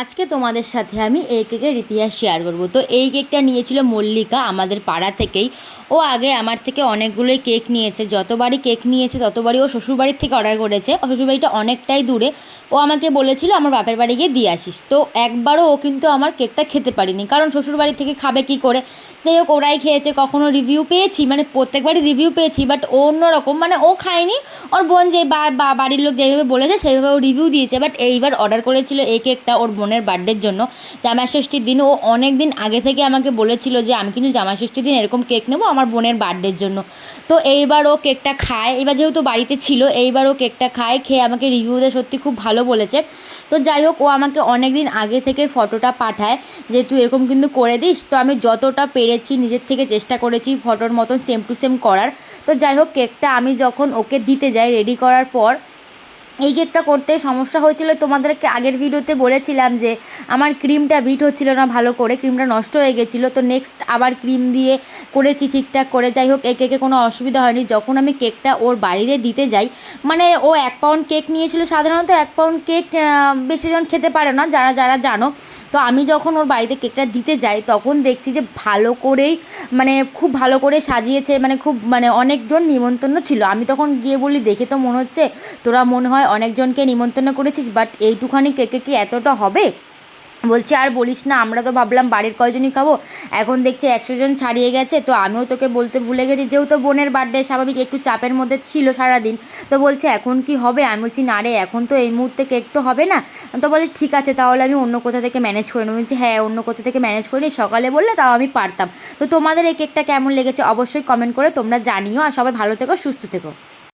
আজকে তোমাদের সাথে আমি এই কেকের ইতিহাস শেয়ার করব। তো এই কেকটা নিয়েছিল মল্লিকা আমাদের পাড়া থেকেই। ও আগে আমার থেকে অনেকগুলোই কেক নিয়েছে, যতবারই কেক নিয়েছে ততবারই ও শ্বশুরবাড়ির থেকে অর্ডার করেছে। ও শ্বশুরবাড়িটা অনেকটাই দূরে। ও আমাকে বলেছিল আমার বাপের বাড়ি গিয়ে দিয়ে আসিস। তো একবারও ও কিন্তু আমার কেকটা খেতে পারিনি, কারণ শ্বশুরবাড়ি থেকে খাবে কী করে। যাই হোক, ওরাই খেয়েছে। কখনো রিভিউ পেয়েছি, মানে প্রত্যেকবারই রিভিউ পেয়েছি, বাট ও অন্যরকম, মানে ও খায়নি। ওর বোন যে বাড়ির লোক যেভাবে বলেছে সেইভাবে ও রিভিউ দিয়েছে। বাট এইবার অর্ডার করেছিল এই কেকটা ওর বোনের বার্থডের জন্য, জামাইষষ্ঠীর দিন। ও অনেক দিন আগে থেকে আমাকে বলেছিল যে আমি কিন্তু জামাইষষ্ঠীর দিন এরকম কেক নেবো আমার বোনের বার্থডের জন্য। তো এইবার ও কেকটা খায়, এবার যেহেতু বাড়িতে ছিল, এইবার ও কেকটা খায়, খেয়ে আমাকে রিভিউ দেয়, সত্যি খুব ভালো বলেছে। তো যাই হোক, ও আমাকে অনেক দিন আগে থেকে ফটোটা পাঠায় যে তুই এরকম কিন্তু করে দিস। তো আমি যতটা পেরেছি নিজের থেকে চেষ্টা করেছি ফটোর মতন সেম টু সেম করার। তো যাই হোক, কেকটা আমি যখন ওকে দিতে যাই রেডি করার পর, এই কেকটা করতে সমস্যা হয়েছিল। তোমাদেরকে আগের ভিডিওতে বলেছিলাম যে আমার ক্রিমটা বিট হচ্ছিল না ভালো করে, ক্রিমটা নষ্ট হয়ে গেছিলো। তো নেক্সট আবার ক্রিম দিয়ে করেছি ঠিকঠাক করে। যাই হোক, এই কেকে কোনো অসুবিধা হয়নি। যখন আমি কেকটা ওর বাড়িতে দিতে যাই, মানে ও 1 পাউন্ড কেক নিয়েছিল। সাধারণত 1 পাউন্ড কেক বেশিজন খেতে পারে না, যারা যারা জানো। তো আমি যখন ওর বাড়িতে কেকটা দিতে যাই তখন দেখছি যে ভালো করেই, মানে খুব ভালো করে সাজিয়েছে, মানে খুব, মানে অনেকজন নিমন্ত্রণ ছিল। আমি তখন গিয়ে বলি, দেখে তো মনে হচ্ছে তোরা মনে হয় অনেকজনকে নিমন্ত্রণ করেছিস, বাট এইটুখানি কেকে কি এতটা হবে? বলছি আর বলিস না, আমরা তো ভাবলাম বাড়ির কয়জনই খাবো, এখন দেখছি 100 জন ছাড়িয়ে গেছে। তো আমিও তোকে বলতে ভুলে গেছি, যেহেতু বোনের বার্থডে, স্বাভাবিক একটু চাপের মধ্যে ছিল সারাদিন। তো বলছে এখন কি হবে? আমি বলছি না রে, এখন তো এই মুহূর্তে কেক তো হবে না। তো বলে ঠিক আছে, তাহলে আমি অন্য কোথা থেকে ম্যানেজ করে নেবো। বলছি হ্যাঁ, অন্য কোথা থেকে ম্যানেজ করে নিই, সকালে বললে তাও আমি পারতাম। তো তোমাদের এই কেকটা কেমন লেগেছে অবশ্যই কমেন্ট করে তোমরা জানিও। আর সবাই ভালো থেকো, সুস্থ থেকো।